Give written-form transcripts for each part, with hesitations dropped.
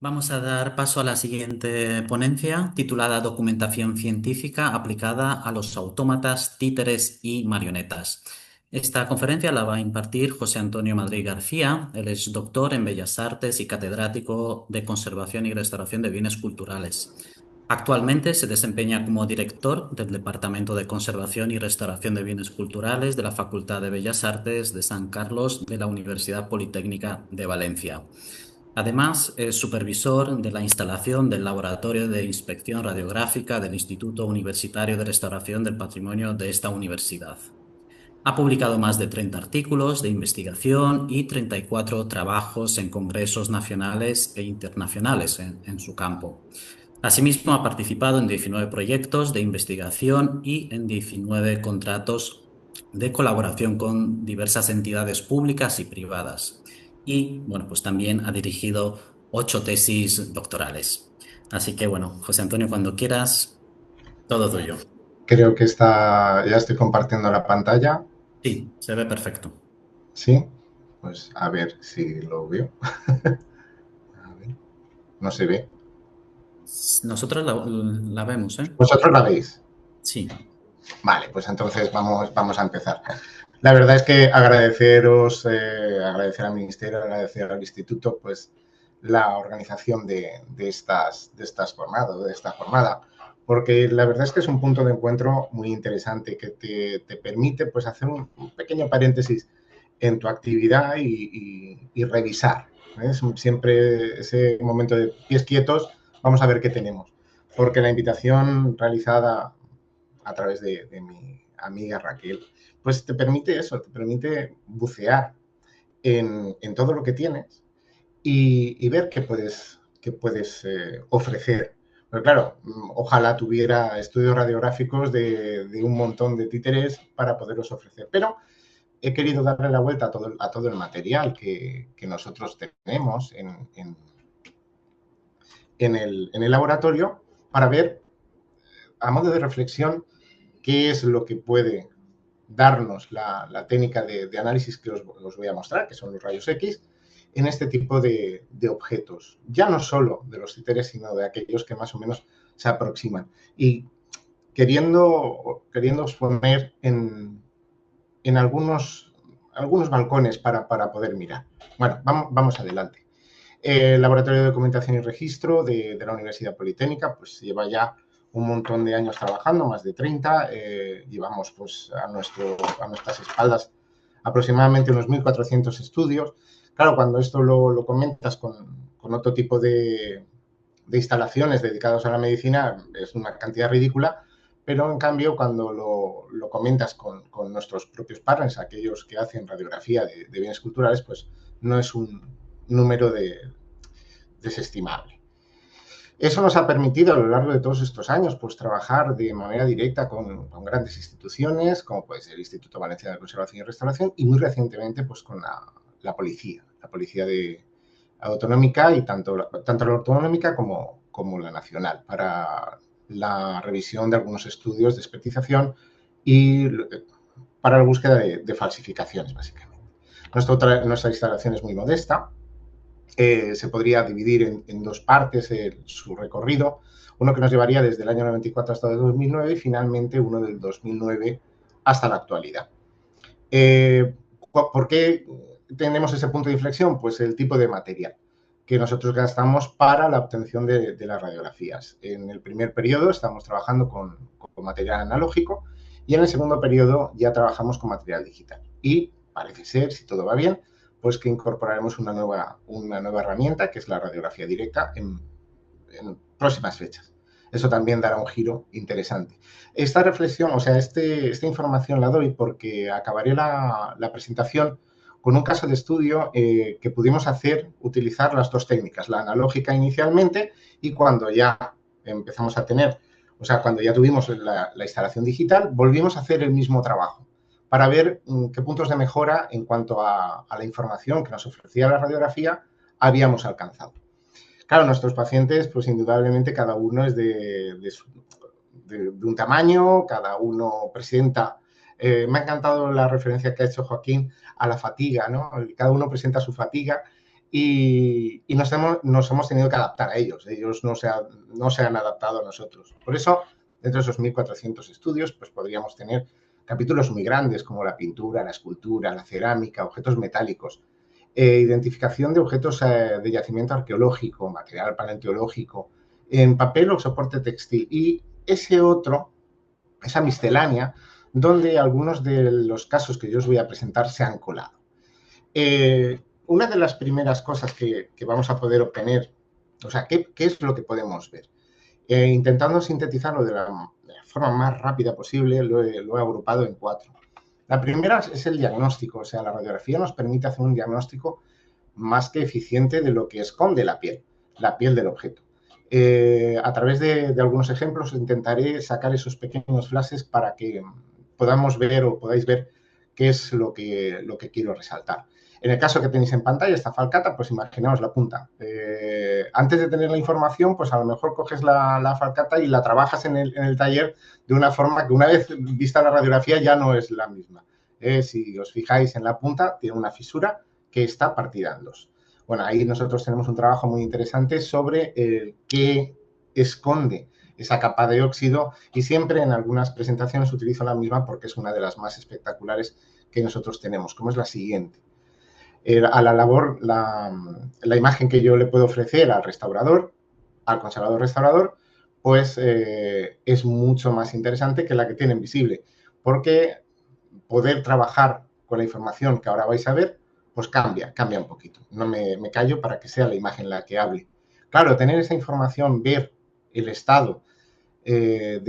Vamos a dar paso a la siguiente ponencia titulada Documentación científica aplicada a los autómatas, títeres y marionetas. Esta conferencia la va a impartir José Antonio Madrid García. Él es doctor en Bellas Artes y catedrático de Conservación y Restauración de Bienes Culturales. Actualmente se desempeña como director del Departamento de Conservación y Restauración de Bienes Culturales de la Facultad de Bellas Artes de San Carlos de la Universidad Politécnica de Valencia. Además, es supervisor de la instalación del Laboratorio de Inspección Radiográfica del Instituto Universitario de Restauración del Patrimonio de esta universidad. Ha publicado más de 30 artículos de investigación y 34 trabajos en congresos nacionales e internacionales en su campo. Asimismo, ha participado en 19 proyectos de investigación y en 19 contratos de colaboración con diversas entidades públicas y privadas. Y, bueno, pues también ha dirigido 8 tesis doctorales. Así que, bueno, José Antonio, cuando quieras, todo tuyo. Creo que ya estoy compartiendo la pantalla. Sí, se ve perfecto. Sí, pues a ver si lo veo. A ver, no se ve. Nosotros la vemos, ¿eh? ¿Vosotros la veis? Sí. Vale, pues entonces vamos a empezar. La verdad es que agradecer al Ministerio, agradecer al Instituto, pues la organización de estas jornadas, de esta jornada, porque la verdad es que es un punto de encuentro muy interesante que te permite pues hacer un pequeño paréntesis en tu actividad y revisar. ¿Ves? Siempre ese momento de pies quietos, vamos a ver qué tenemos. Porque la invitación realizada a través de mi amiga Raquel, pues te permite eso, te permite bucear en todo lo que tienes y ver qué puedes ofrecer. Pero claro, ojalá tuviera estudios radiográficos de un montón de títeres para poderlos ofrecer. Pero he querido darle la vuelta a todo el material que nosotros tenemos en el laboratorio para ver, a modo de reflexión, qué es lo que puede darnos la técnica de análisis que os voy a mostrar, que son los rayos X, en este tipo de objetos. Ya no solo de los títeres, sino de aquellos que más o menos se aproximan. Y queriendo poner en algunos balcones para poder mirar. Bueno, vamos adelante. El Laboratorio de Documentación y Registro de la Universidad Politécnica pues lleva ya un montón de años trabajando, más de 30. Llevamos pues a nuestras espaldas aproximadamente unos 1.400 estudios. Claro, cuando esto lo comentas con otro tipo de instalaciones dedicadas a la medicina, es una cantidad ridícula, pero en cambio cuando lo comentas con nuestros propios partners, aquellos que hacen radiografía de bienes culturales, pues no es un número desestimable. Eso nos ha permitido a lo largo de todos estos años pues, trabajar de manera directa con grandes instituciones, como puede ser el Instituto Valenciano de Conservación y Restauración, y muy recientemente pues, con la policía autonómica y tanto la autonómica como la nacional, para la revisión de algunos estudios de especialización y para la búsqueda de falsificaciones, básicamente. Nuestra instalación es muy modesta. Se podría dividir en dos partes su recorrido, uno que nos llevaría desde el año 94 hasta el 2009 y finalmente uno del 2009 hasta la actualidad. ¿Por qué tenemos ese punto de inflexión? Pues el tipo de material que nosotros gastamos para la obtención de las radiografías. En el primer periodo estamos trabajando con material analógico y en el segundo periodo ya trabajamos con material digital. Y parece ser, si todo va bien, pues que incorporaremos una nueva herramienta que es la radiografía directa en próximas fechas. Eso también dará un giro interesante. Esta reflexión, o sea, esta información la doy porque acabaré la presentación con un caso de estudio que pudimos utilizar las dos técnicas, la analógica inicialmente y cuando ya empezamos a tener, o sea, cuando ya tuvimos la instalación digital, volvimos a hacer el mismo trabajo para ver qué puntos de mejora en cuanto a la información que nos ofrecía la radiografía habíamos alcanzado. Claro, nuestros pacientes, pues indudablemente cada uno es de un tamaño, cada uno presenta. Me ha encantado la referencia que ha hecho Joaquín a la fatiga, ¿no? Cada uno presenta su fatiga y nos hemos tenido que adaptar a ellos. Ellos no se han adaptado a nosotros. Por eso, dentro de esos 1.400 estudios, pues podríamos tener capítulos muy grandes como la pintura, la escultura, la cerámica, objetos metálicos, identificación de objetos de yacimiento arqueológico, material paleontológico, en papel o soporte textil. Y esa miscelánea, donde algunos de los casos que yo os voy a presentar se han colado. Una de las primeras cosas que vamos a poder obtener, o sea, ¿qué es lo que podemos ver? Intentando sintetizarlo de la forma más rápida posible, lo he agrupado en 4. La primera es el diagnóstico, o sea, la radiografía nos permite hacer un diagnóstico más que eficiente de lo que esconde la piel del objeto. A través de algunos ejemplos intentaré sacar esos pequeños flashes para que podamos ver o podáis ver qué es lo que quiero resaltar. En el caso que tenéis en pantalla, esta falcata, pues imaginaos la punta. Antes de tener la información, pues a lo mejor coges la falcata y la trabajas en el taller de una forma que una vez vista la radiografía ya no es la misma. Si os fijáis en la punta, tiene una fisura que está partida en dos. Bueno, ahí nosotros tenemos un trabajo muy interesante sobre qué esconde esa capa de óxido y siempre en algunas presentaciones utilizo la misma porque es una de las más espectaculares que nosotros tenemos, como es la siguiente. A la labor, la imagen que yo le puedo ofrecer al restaurador, al conservador-restaurador, pues es mucho más interesante que la que tienen visible, porque poder trabajar con la información que ahora vais a ver, pues cambia un poquito. No me callo para que sea la imagen la que hable. Claro, tener esa información, ver el estado de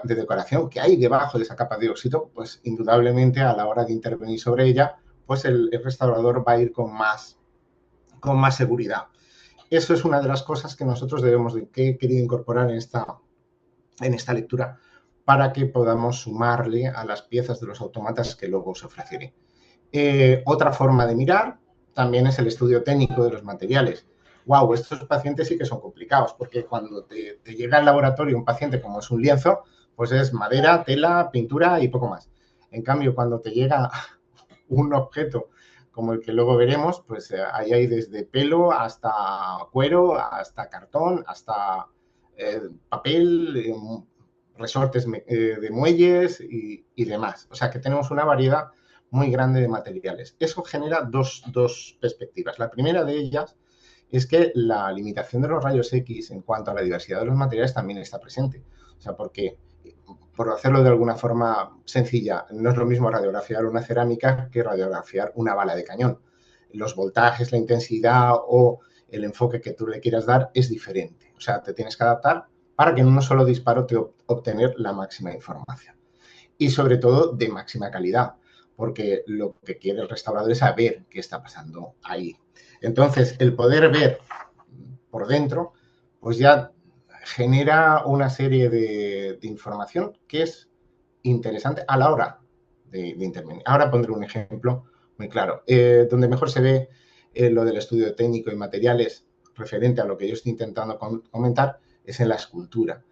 decoración que hay debajo de esa capa de óxido, pues indudablemente a la hora de intervenir sobre ella, pues el restaurador va a ir con más seguridad. Eso es una de las cosas que nosotros que he querido incorporar en esta lectura para que podamos sumarle a las piezas de los autómatas que luego os ofreceré. Otra forma de mirar también es el estudio técnico de los materiales. Wow, estos pacientes sí que son complicados, porque cuando te llega al laboratorio un paciente como es un lienzo, pues es madera, tela, pintura y poco más. En cambio, cuando te llega un objeto como el que luego veremos, pues ahí hay desde pelo hasta cuero, hasta cartón, hasta papel, resortes de muelles y demás. O sea que tenemos una variedad muy grande de materiales. Eso genera dos perspectivas. La primera de ellas es que la limitación de los rayos X en cuanto a la diversidad de los materiales también está presente. O sea, porque, por hacerlo de alguna forma sencilla, no es lo mismo radiografiar una cerámica que radiografiar una bala de cañón. Los voltajes, la intensidad o el enfoque que tú le quieras dar es diferente. O sea, te tienes que adaptar para que en un solo disparo te obtener la máxima información. Y sobre todo de máxima calidad, porque lo que quiere el restaurador es saber qué está pasando ahí. Entonces, el poder ver por dentro, pues ya genera una serie de información que es interesante a la hora de intervenir. Ahora pondré un ejemplo muy claro. Donde mejor se ve lo del estudio técnico y materiales referente a lo que yo estoy intentando comentar es en la escultura.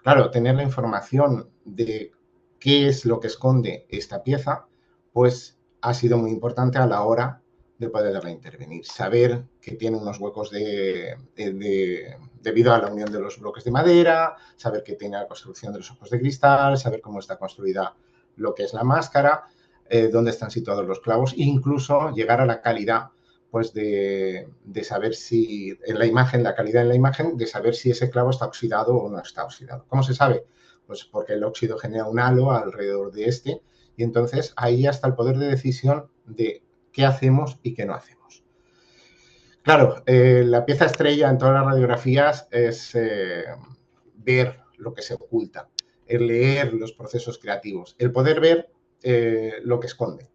Claro, tener la información de qué es lo que esconde esta pieza, pues ha sido muy importante a la hora de poderla intervenir. Saber que tiene unos huecos debido a la unión de los bloques de madera, saber que tiene la construcción de los ojos de cristal, saber cómo está construida lo que es la máscara, dónde están situados los clavos e incluso llegar a la calidad pues de saber si en la imagen, la calidad en la imagen, de saber si ese clavo está oxidado o no está oxidado. ¿Cómo se sabe? Pues porque el óxido genera un halo alrededor de este y entonces ahí está el poder de decisión de qué hacemos y qué no hacemos. Claro, la pieza estrella en todas las radiografías es ver lo que se oculta, el leer los procesos creativos, el poder ver lo que esconde.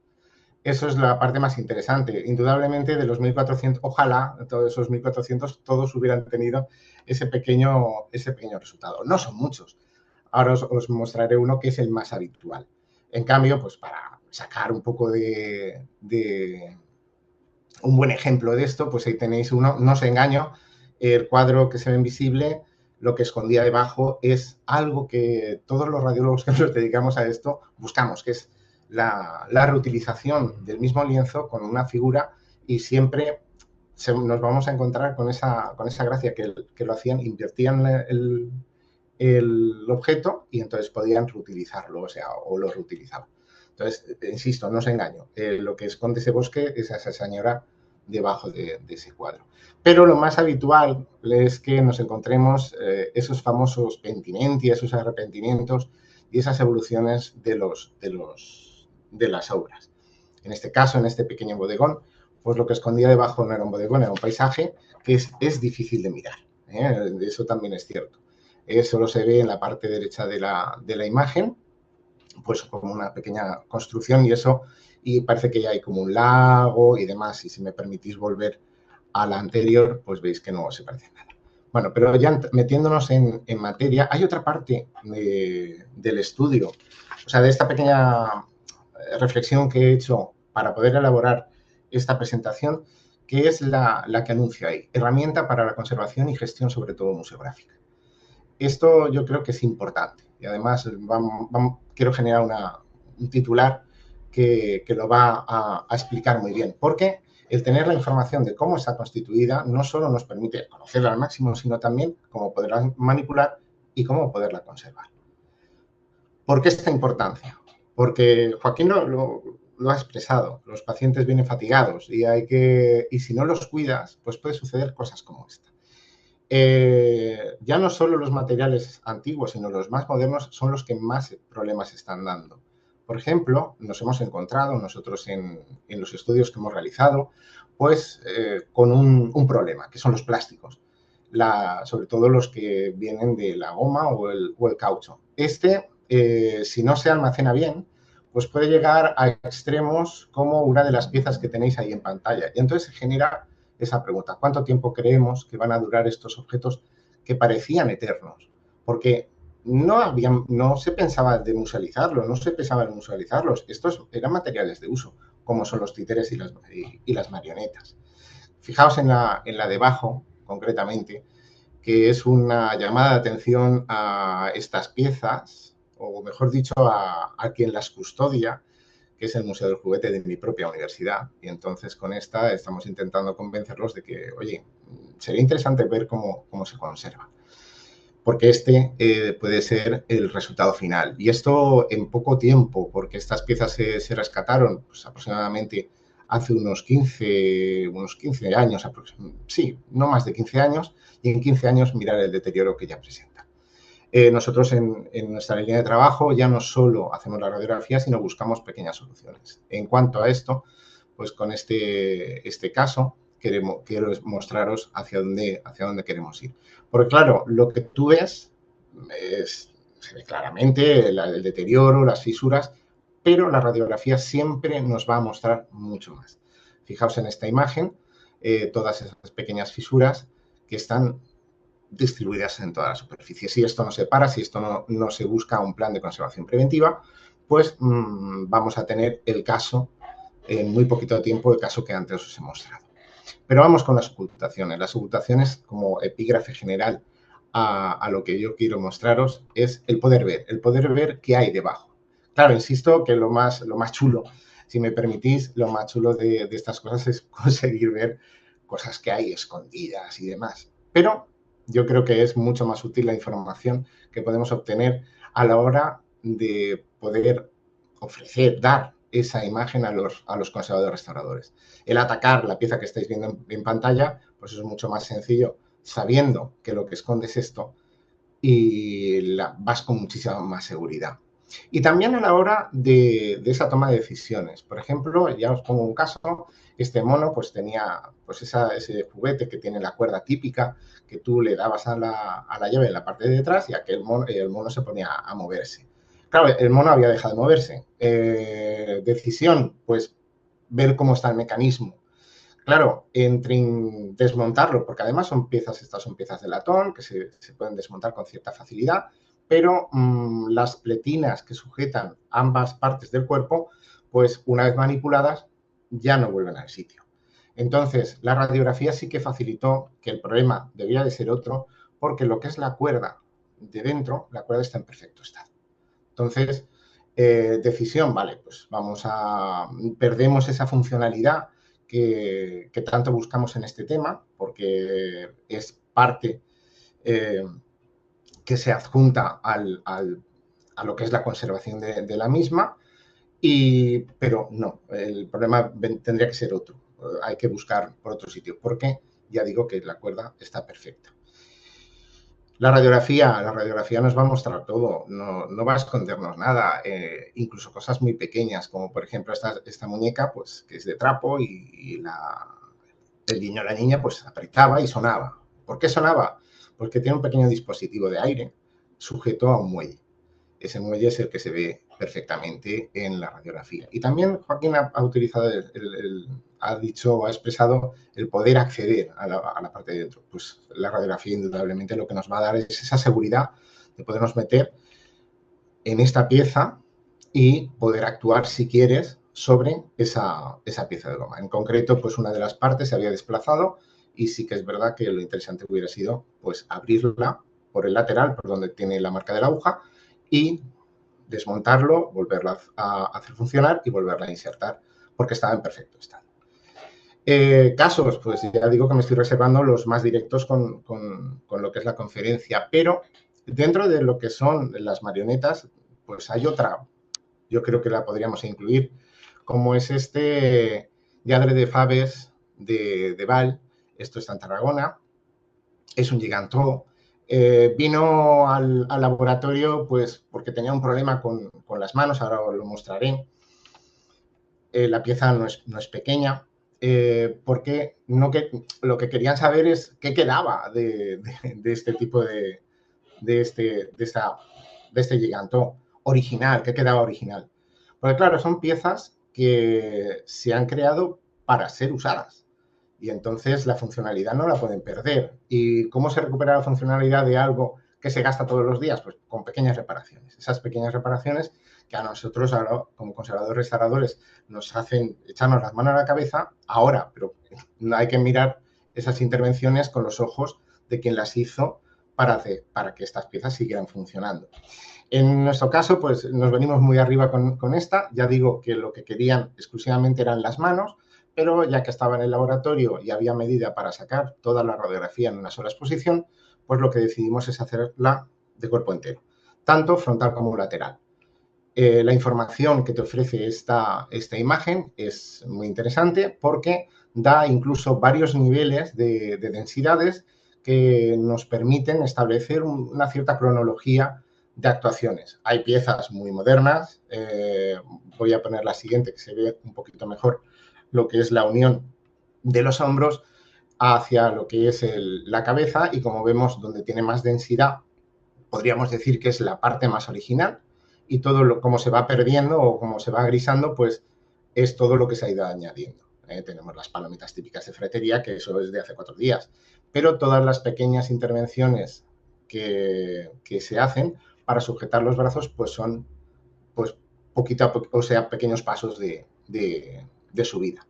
Eso es la parte más interesante. Indudablemente, de los 1.400, ojalá todos esos 1.400 todos hubieran tenido ese pequeño resultado. No son muchos. Ahora os mostraré uno que es el más habitual. En cambio, pues para sacar un poco de un buen ejemplo de esto, pues ahí tenéis uno, no os engaño, el cuadro que se ve invisible, lo que escondía debajo es algo que todos los radiólogos que nos dedicamos a esto buscamos, que es la reutilización del mismo lienzo con una figura y siempre nos vamos a encontrar con esa gracia que lo hacían, invertían el objeto y entonces podían reutilizarlo, o sea, o lo reutilizaban. Entonces, insisto, no os engaño, lo que esconde ese bosque es a esa señora debajo de ese cuadro. Pero lo más habitual es que nos encontremos esos famosos pentimenti, esos arrepentimientos y esas evoluciones de las obras. En este caso, en este pequeño bodegón, pues lo que escondía debajo no era un bodegón, era un paisaje que es difícil de mirar. Eso también es cierto. Solo se ve en la parte derecha de la imagen, pues como una pequeña construcción y parece que ya hay como un lago y demás. Y si me permitís volver a la anterior, pues veis que no se parece nada. Bueno, pero ya metiéndonos en materia, hay otra parte del estudio, o sea, de esta pequeña reflexión que he hecho para poder elaborar esta presentación, que es la que anuncio ahí, herramienta para la conservación y gestión, sobre todo museográfica. Esto yo creo que es importante y además quiero generar un titular que lo va a explicar muy bien, porque el tener la información de cómo está constituida no solo nos permite conocerla al máximo, sino también cómo poderla manipular y cómo poderla conservar. ¿Por qué esta importancia? Porque Joaquín lo ha expresado, los pacientes vienen fatigados y si no los cuidas, pues puede suceder cosas como esta. Ya no solo los materiales antiguos, sino los más modernos son los que más problemas están dando. Por ejemplo, nos hemos encontrado nosotros en los estudios que hemos realizado, pues con un problema, que son los plásticos, sobre todo los que vienen de la goma o el caucho. Si no se almacena bien, pues puede llegar a extremos como una de las piezas que tenéis ahí en pantalla. Y entonces se genera esa pregunta, ¿cuánto tiempo creemos que van a durar estos objetos que parecían eternos? Porque no se pensaba de musealizarlos, no se pensaba en musealizarlos. Estos eran materiales de uso, como son los títeres y las marionetas. Fijaos en la de abajo, concretamente, que es una llamada de atención a estas piezas, o mejor dicho, a quien las custodia, que es el Museo del Juguete de mi propia universidad. Y entonces con esta estamos intentando convencerlos de que, oye, sería interesante ver cómo se conserva. Porque puede ser el resultado final. Y esto en poco tiempo, porque estas piezas se rescataron pues, aproximadamente hace unos 15 años, sí, no más de 15 años, y en 15 años mirar el deterioro que ya presenta. Nosotros en nuestra línea de trabajo ya no solo hacemos la radiografía, sino buscamos pequeñas soluciones. En cuanto a esto, pues con este caso quiero mostraros hacia dónde queremos ir. Porque claro, lo que tú ves se ve claramente el deterioro, las fisuras, pero la radiografía siempre nos va a mostrar mucho más. Fijaos en esta imagen, todas esas pequeñas fisuras que están distribuidas en toda la superficie. Si esto no se para, si esto no se busca un plan de conservación preventiva, pues vamos a tener el caso en muy poquito tiempo, el caso que antes os he mostrado. Pero vamos con las ocultaciones. Las ocultaciones, como epígrafe general a lo que yo quiero mostraros, es el poder ver qué hay debajo. Claro, insisto que lo más chulo, si me permitís, lo más chulo de estas cosas es conseguir ver cosas que hay escondidas y demás. Pero yo creo que es mucho más útil la información que podemos obtener a la hora de poder dar esa imagen a los conservadores restauradores. El atacar la pieza que estáis viendo en pantalla, pues es mucho más sencillo sabiendo que lo que esconde es esto y vas con muchísima más seguridad. Y también a la hora de esa toma de decisiones. Por ejemplo, ya os pongo un caso, este mono pues tenía pues ese juguete que tiene la cuerda típica que tú le dabas a la llave en la parte de detrás y el mono se ponía a moverse. Claro, el mono había dejado de moverse. Decisión, pues ver cómo está el mecanismo. Claro, entre desmontarlo, porque además estas son piezas de latón que se pueden desmontar con cierta facilidad, pero las pletinas que sujetan ambas partes del cuerpo, pues una vez manipuladas, ya no vuelven al sitio. Entonces, la radiografía sí que facilitó que el problema debía de ser otro, porque lo que es la cuerda de dentro, la cuerda está en perfecto estado. Entonces, decisión, vale, pues perdemos esa funcionalidad que tanto buscamos en este tema, porque es parte que se adjunta a lo que es la conservación de la misma, pero no, el problema tendría que ser otro. Hay que buscar por otro sitio, porque ya digo que la cuerda está perfecta. La radiografía nos va a mostrar todo, no va a escondernos nada, incluso cosas muy pequeñas, como por ejemplo esta muñeca, pues que es de trapo y el niño o la niña pues apretaba y sonaba. ¿Por qué sonaba? Porque tiene un pequeño dispositivo de aire sujeto a un muelle. Ese muelle es el que se ve perfectamente en la radiografía. Y también Joaquín ha utilizado, ha dicho, ha expresado el poder acceder a la parte de dentro. Pues la radiografía indudablemente lo que nos va a dar es esa seguridad de podernos meter en esta pieza y poder actuar, si quieres, sobre esa pieza de goma. En concreto, pues una de las partes se había desplazado y sí que es verdad que lo interesante hubiera sido pues abrirla por el lateral, por donde tiene la marca de la aguja, y desmontarlo, volverla a hacer funcionar y volverla a insertar, porque estaba en perfecto estado. Casos, pues ya digo que me estoy reservando los más directos con lo que es la conferencia, pero dentro de lo que son las marionetas, pues hay otra, yo creo que la podríamos incluir, como es este Lladre de Faves de Val. Esto está en Tarragona, es un gigantó. Vino al laboratorio pues porque tenía un problema con las manos, ahora os lo mostraré. La pieza no es pequeña, porque lo que querían saber es qué quedaba de este tipo de este gigantó original, qué quedaba original. Porque claro, son piezas que se han creado para ser usadas y entonces la funcionalidad no la pueden perder. ¿Y cómo se recupera la funcionalidad de algo que se gasta todos los días? Pues con pequeñas reparaciones. Esas pequeñas reparaciones que a nosotros, ahora, como conservadores restauradores, nos hacen echarnos las manos a la cabeza ahora, pero no hay que mirar esas intervenciones con los ojos de quien las hizo para que estas piezas siguieran funcionando. En nuestro caso, pues nos venimos muy arriba con esta. Ya digo que lo que querían exclusivamente eran las manos, pero ya que estaba en el laboratorio y había medida para sacar toda la radiografía en una sola exposición, pues lo que decidimos es hacerla de cuerpo entero, tanto frontal como lateral. La información que te ofrece esta imagen es muy interesante porque da incluso varios niveles de densidades que nos permiten establecer una cierta cronología de actuaciones. Hay piezas muy modernas, voy a poner la siguiente que se ve un poquito mejor, lo que es la unión de los hombros hacia lo que es la cabeza, y como vemos donde tiene más densidad, podríamos decir que es la parte más original, y todo como se va perdiendo o como se va grisando, pues es todo lo que se ha ido añadiendo. Tenemos las palomitas típicas de fretería, que eso es de hace 4 días, pero todas las pequeñas intervenciones que se hacen para sujetar los brazos, pues son pues poquito a poquito, o sea, pequeños pasos de subida.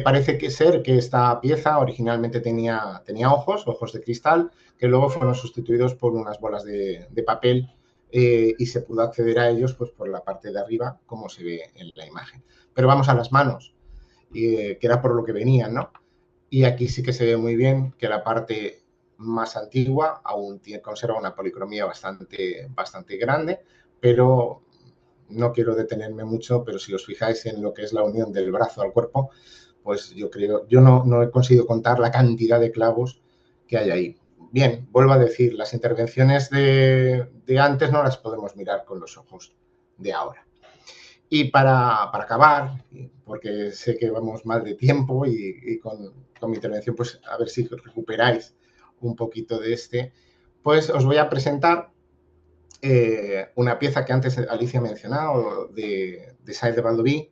Parece ser que esta pieza originalmente tenía ojos de cristal, que luego fueron sustituidos por unas bolas de papel, y se pudo acceder a ellos pues por la parte de arriba, como se ve en la imagen. Pero vamos a las manos, que era por lo que venían, ¿no? Y aquí sí que se ve muy bien que la parte más antigua aún conserva una policromía bastante grande, pero no quiero detenerme mucho, pero si os fijáis en lo que es la unión del brazo al cuerpo, pues yo no he conseguido contar la cantidad de clavos que hay ahí. Bien, vuelvo a decir, las intervenciones de antes no las podemos mirar con los ojos de ahora. Y para acabar, porque sé que vamos mal de tiempo y con mi intervención, pues a ver si recuperáis un poquito de pues os voy a presentar una pieza que antes Alicia ha mencionado, de Saez de Baldoví,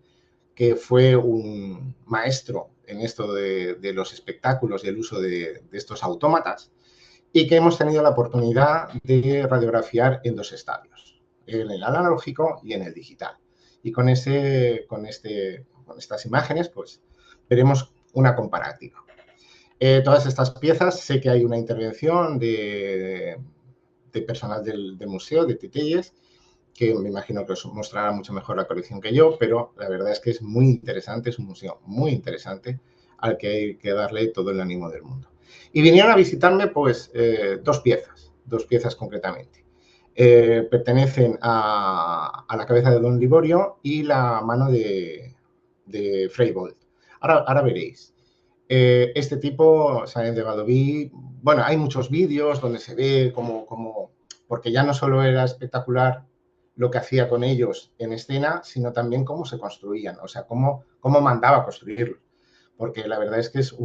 que fue un maestro en esto de los espectáculos y el uso de estos autómatas, y que hemos tenido la oportunidad de radiografiar en 2 estadios, en el analógico y en el digital. Y con estas imágenes, pues veremos una comparativa. Todas estas piezas, sé que hay una intervención de personal del museo, de Titelles, que me imagino que os mostrará mucho mejor la colección que yo, pero la verdad es que es muy interesante, es un museo muy interesante al que hay que darle todo el ánimo del mundo. Y vinieron a visitarme pues dos piezas concretamente. Pertenecen a la cabeza de Don Liborio y la mano de Freibold. Ahora veréis. Este tipo, Sáenz de Valdoví, bueno, hay muchos vídeos donde se ve como, porque ya no solo era espectacular lo que hacía con ellos en escena, sino también cómo se construían, o sea, cómo mandaba construirlos. Porque la verdad es que es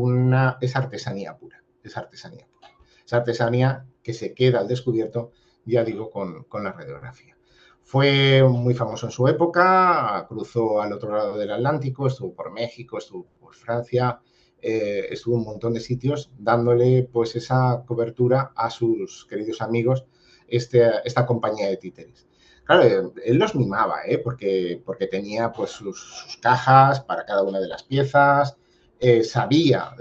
artesanía pura, es artesanía pura. Es artesanía que se queda al descubierto, ya digo, con la radiografía. Fue muy famoso en su época, cruzó al otro lado del Atlántico, estuvo por México, estuvo por Francia, estuvo en un montón de sitios dándole pues esa cobertura a sus queridos amigos, esta compañía de títeres. Claro, él los mimaba, porque tenía pues sus cajas para cada una de las piezas, sabía,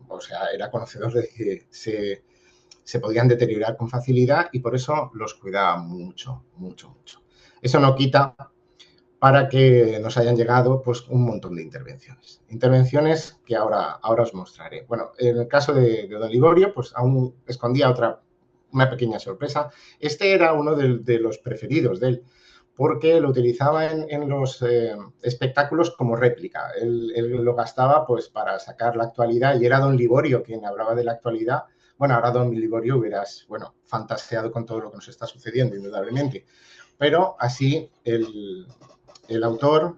o sea, era conocedor de que se podían deteriorar con facilidad y por eso los cuidaba mucho, mucho, mucho. Eso no quita para que nos hayan llegado pues, un montón de intervenciones. Intervenciones que ahora os mostraré. Bueno, en el caso de Don Liborio, pues aún escondía una pequeña sorpresa. Este era uno de los preferidos de él, porque lo utilizaba en los espectáculos como réplica. Él lo gastaba pues, para sacar la actualidad y era Don Liborio quien hablaba de la actualidad. Bueno, ahora Don Liborio hubieras, fantaseado con todo lo que nos está sucediendo, indudablemente. Pero así el autor,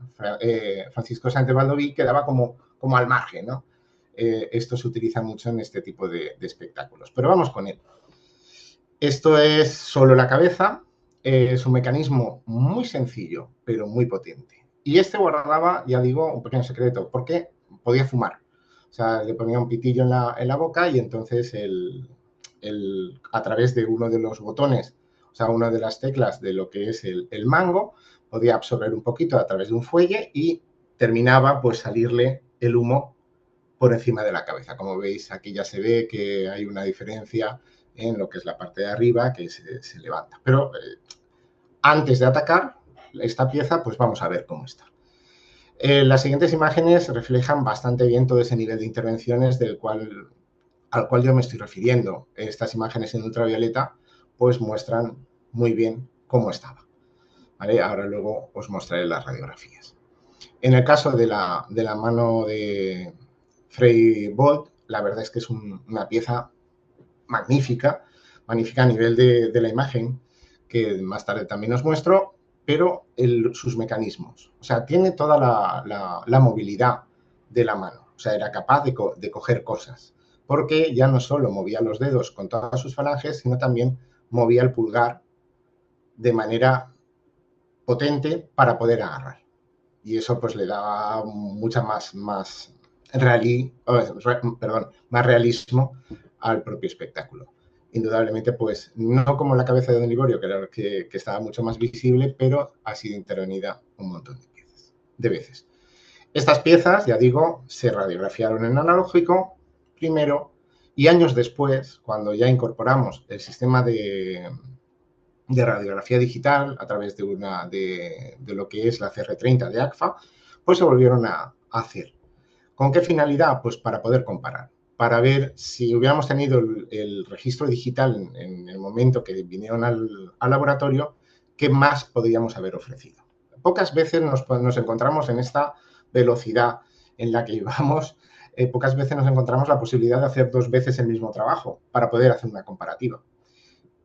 Francisco Sáenz de Valdoví, quedaba como al margen, ¿no? Esto se utiliza mucho en este tipo de espectáculos. Pero vamos con él. Esto es solo la cabeza, es un mecanismo muy sencillo, pero muy potente. Y este guardaba, ya digo, un pequeño secreto, porque podía fumar. O sea, le ponía un pitillo en la boca y entonces a través de uno de los botones, o sea, una de las teclas de lo que es el mango, podía absorber un poquito a través de un fuelle y terminaba pues salirle el humo por encima de la cabeza. Como veis, aquí ya se ve que hay una diferencia en lo que es la parte de arriba que se levanta. Pero antes de atacar esta pieza, pues vamos a ver cómo está. Las siguientes imágenes reflejan bastante bien todo ese nivel de intervenciones al cual yo me estoy refiriendo. Estas imágenes en ultravioleta pues muestran muy bien cómo estaba. ¿Vale? Ahora luego os mostraré las radiografías. En el caso de la mano de Freibold, la verdad es que es una pieza magnífica a nivel de la imagen, que más tarde también os muestro, pero sus mecanismos. O sea, tiene toda la movilidad de la mano. O sea, era capaz de coger cosas, porque ya no solo movía los dedos con todas sus falanges, sino también movía el pulgar de manera potente para poder agarrar. Y eso pues le daba mucha más realismo al propio espectáculo. Indudablemente, pues, no como la cabeza de Don Liborio, que estaba mucho más visible, pero ha sido intervenida un montón de veces. Estas piezas, ya digo, se radiografiaron en analógico primero y años después, cuando ya incorporamos el sistema de radiografía digital a través de lo que es la CR30 de AGFA, pues se volvieron a hacer. ¿Con qué finalidad? Pues para poder comparar, para ver si hubiéramos tenido el registro digital en el momento que vinieron al laboratorio, qué más podríamos haber ofrecido. Pocas veces nos encontramos en esta velocidad en la que íbamos, pocas veces nos encontramos la posibilidad de hacer 2 veces el mismo trabajo para poder hacer una comparativa.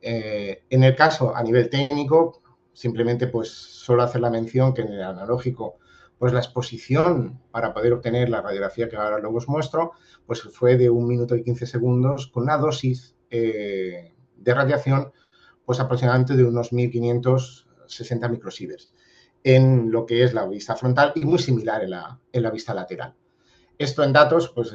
En el caso, a nivel técnico, simplemente pues solo hacer la mención que en el analógico pues la exposición para poder obtener la radiografía que ahora luego os muestro, pues fue de 1 minuto y 15 segundos con una dosis de radiación pues aproximadamente de unos 1560 microsieverts en lo que es la vista frontal y muy similar en la vista lateral. Esto en datos pues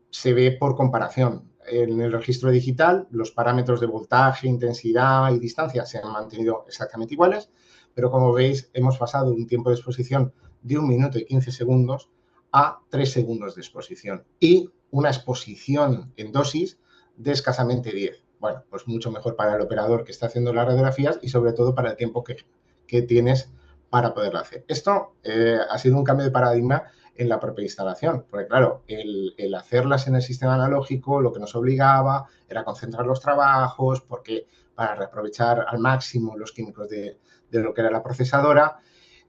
se ve por comparación. En el registro digital, los parámetros de voltaje, intensidad y distancia se han mantenido exactamente iguales, pero como veis, hemos pasado de un tiempo de exposición de 1 minuto y 15 segundos a 3 segundos de exposición y una exposición en dosis de escasamente 10. bueno, pues mucho mejor para el operador que está haciendo las radiografías y sobre todo para el tiempo que tienes para poderlo hacer. Esto ha sido un cambio de paradigma en la propia instalación, porque claro, el hacerlas en el sistema analógico lo que nos obligaba era concentrar los trabajos, porque para reaprovechar al máximo los químicos de lo que era la procesadora,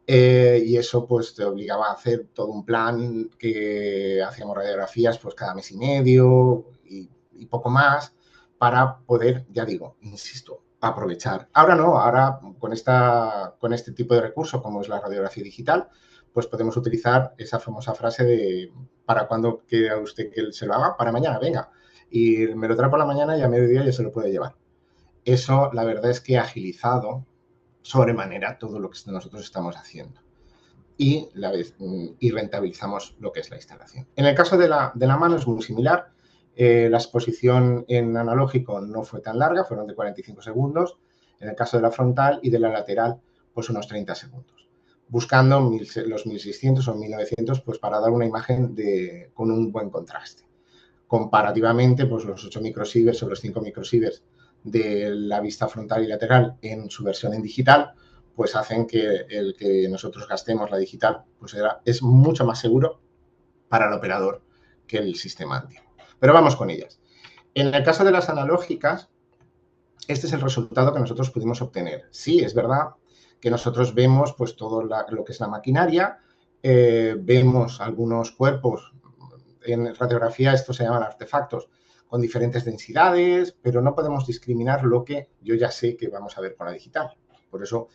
y eso pues te obligaba a hacer todo un plan que hacíamos radiografías pues cada mes y medio y poco más para poder, ya digo, insisto, aprovechar. Ahora no, ahora con este tipo de recurso como es la radiografía digital, pues podemos utilizar esa famosa frase de para cuando quiera usted que se lo haga, para mañana, venga. Y me lo trae por la mañana y a mediodía ya se lo puede llevar. Eso, la verdad es que ha agilizado sobremanera todo lo que nosotros estamos haciendo y rentabilizamos lo que es la instalación. En el caso de la mano es muy similar. La exposición en analógico no fue tan larga, fueron de 45 segundos. En el caso de la frontal y de la lateral, pues unos 30 segundos. Buscando los 1600 o 1900 pues para dar una imagen con un buen contraste. Comparativamente, pues los 8 microsieverts o los 5 microsieverts de la vista frontal y lateral en su versión en digital, pues hacen que el que nosotros gastemos la digital pues es mucho más seguro para el operador que el sistema antiguo. Pero vamos con ellas. En el caso de las analógicas, este es el resultado que nosotros pudimos obtener. Sí, es verdad que nosotros vemos pues todo lo que es la maquinaria, vemos algunos cuerpos, en radiografía esto se llaman artefactos, con diferentes densidades, pero no podemos discriminar lo que yo ya sé que vamos a ver con la digital. Por eso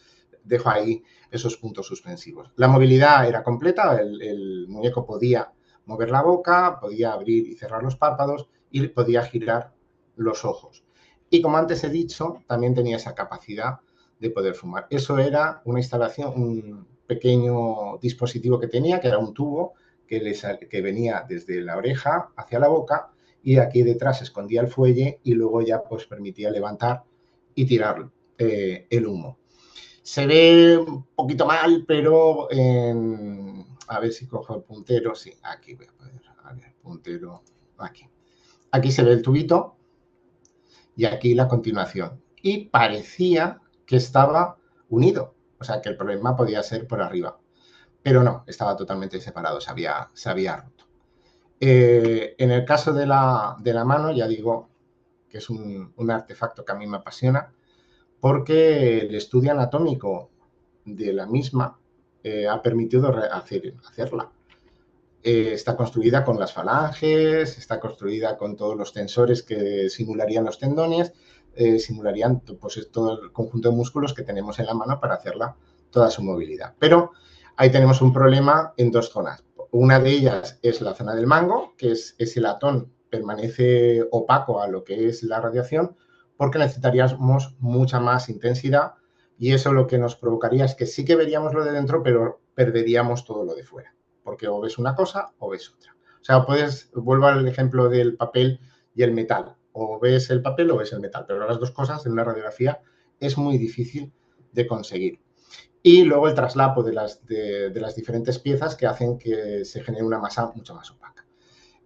dejo ahí esos puntos suspensivos. La movilidad era completa, el muñeco podía mover la boca, podía abrir y cerrar los párpados y podía girar los ojos. Y como antes he dicho, también tenía esa capacidad de poder fumar. Eso era una instalación, un pequeño dispositivo que tenía, que era un tubo que venía desde la oreja hacia la boca y aquí detrás escondía el fuelle y luego ya pues permitía levantar y tirar el humo. Se ve un poquito mal, pero a ver si cojo el puntero. Sí, aquí voy a poner el puntero. Aquí. Aquí se ve el tubito y aquí la continuación. Y parecía que estaba unido, o sea que el problema podía ser por arriba. Pero no, estaba totalmente separado, se había roto. En el caso de la mano, ya digo que es un artefacto que a mí me apasiona, porque el estudio anatómico de la misma ha permitido hacerla. Está construida con las falanges, está construida con todos los tensores que simularían los tendones, simularían pues, todo el conjunto de músculos que tenemos en la mano para hacerla toda su movilidad. Pero ahí tenemos un problema en dos zonas. Una de ellas es la zona del mango, que es ese latón permanece opaco a lo que es la radiación, porque necesitaríamos mucha más intensidad y eso lo que nos provocaría es que sí que veríamos lo de dentro, pero perderíamos todo lo de fuera, porque o ves una cosa o ves otra. O sea, vuelvo al ejemplo del papel y el metal, o ves el papel o ves el metal, pero las dos cosas en una radiografía es muy difícil de conseguir. Y luego el traslapo de las diferentes piezas que hacen que se genere una masa mucho más opaca.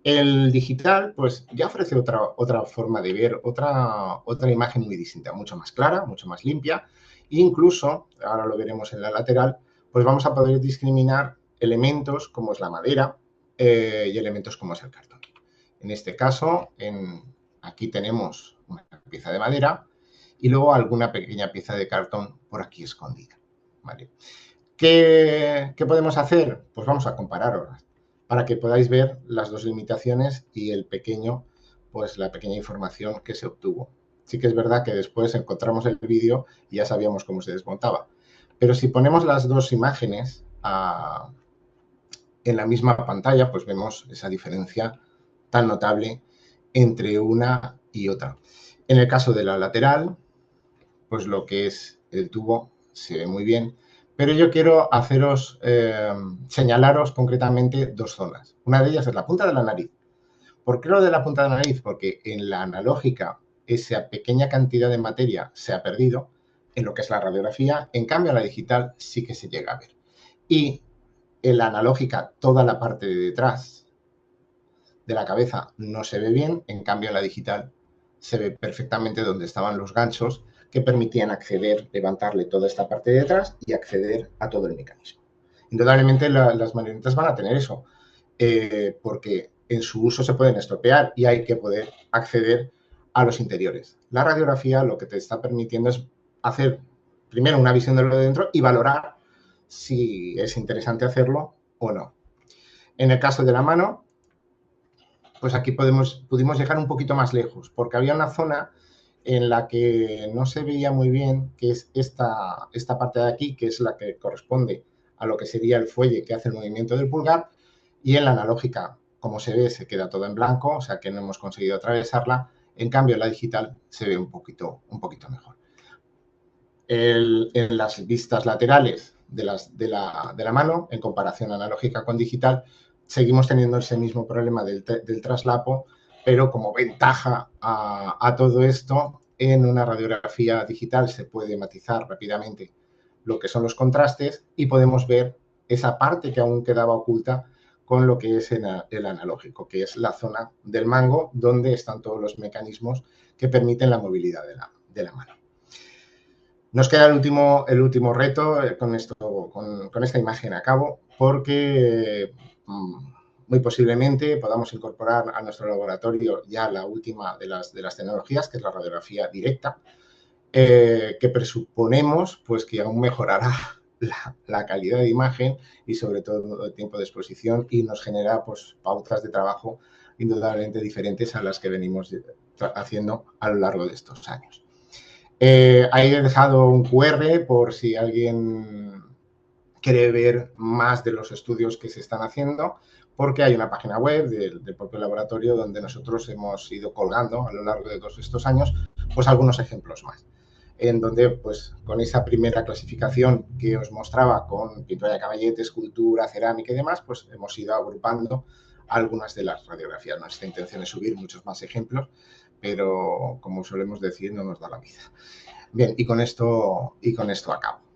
El digital, pues ya ofrece otra forma de ver, otra imagen muy distinta, mucho más clara, mucho más limpia. E incluso, ahora lo veremos en la lateral, pues vamos a poder discriminar elementos como es la madera y elementos como es el cartón. En este caso, aquí tenemos una pieza de madera y luego alguna pequeña pieza de cartón por aquí escondida. ¿Vale? ¿Qué podemos hacer? Pues vamos a comparar ahora para que podáis ver las dos limitaciones y pues la pequeña información que se obtuvo. Sí que es verdad que después encontramos el vídeo y ya sabíamos cómo se desmontaba. Pero si ponemos las dos imágenes en la misma pantalla, pues vemos esa diferencia tan notable entre una y otra. En el caso de la lateral, pues lo que es el tubo se ve muy bien, pero yo quiero señalaros concretamente dos zonas. Una de ellas es la punta de la nariz. ¿Por qué lo de la punta de la nariz? Porque en la analógica esa pequeña cantidad de materia se ha perdido en lo que es la radiografía, en cambio en la digital sí que se llega a ver. Y en la analógica toda la parte de detrás de la cabeza no se ve bien, en cambio en la digital se ve perfectamente dónde estaban los ganchos que permitían acceder, levantarle toda esta parte de detrás y acceder a todo el mecanismo. Indudablemente las marionetas van a tener eso, porque en su uso se pueden estropear y hay que poder acceder a los interiores. La radiografía lo que te está permitiendo es hacer primero una visión de lo de dentro y valorar si es interesante hacerlo o no. En el caso de la mano, pues aquí pudimos llegar un poquito más lejos, porque había una zona en la que no se veía muy bien, que es esta parte de aquí, que es la que corresponde a lo que sería el fuelle que hace el movimiento del pulgar, y en la analógica, como se ve, se queda todo en blanco, o sea que no hemos conseguido atravesarla. En cambio, en la digital se ve un poquito mejor. En las vistas laterales de la mano, en comparación analógica con digital, seguimos teniendo ese mismo problema del traslapo, pero como ventaja a todo esto, en una radiografía digital se puede matizar rápidamente lo que son los contrastes y podemos ver esa parte que aún quedaba oculta con lo que es el analógico, que es la zona del mango donde están todos los mecanismos que permiten la movilidad de la mano. Nos queda el último reto con esta imagen a cabo, porque muy posiblemente podamos incorporar a nuestro laboratorio ya la última de las tecnologías, que es la radiografía directa, que presuponemos pues, que aún mejorará la calidad de imagen y sobre todo el tiempo de exposición y nos genera pues, pautas de trabajo indudablemente diferentes a las que venimos haciendo a lo largo de estos años. Ahí he dejado un QR por si alguien quiere ver más de los estudios que se están haciendo, porque hay una página web del propio laboratorio donde nosotros hemos ido colgando a lo largo de todos estos años pues algunos ejemplos más, en donde pues con esa primera clasificación que os mostraba con pintura de caballete, escultura, cerámica y demás, pues hemos ido agrupando algunas de las radiografías. Nuestra intención es subir muchos más ejemplos, pero como solemos decir, no nos da la vida. Bien, y con esto acabo.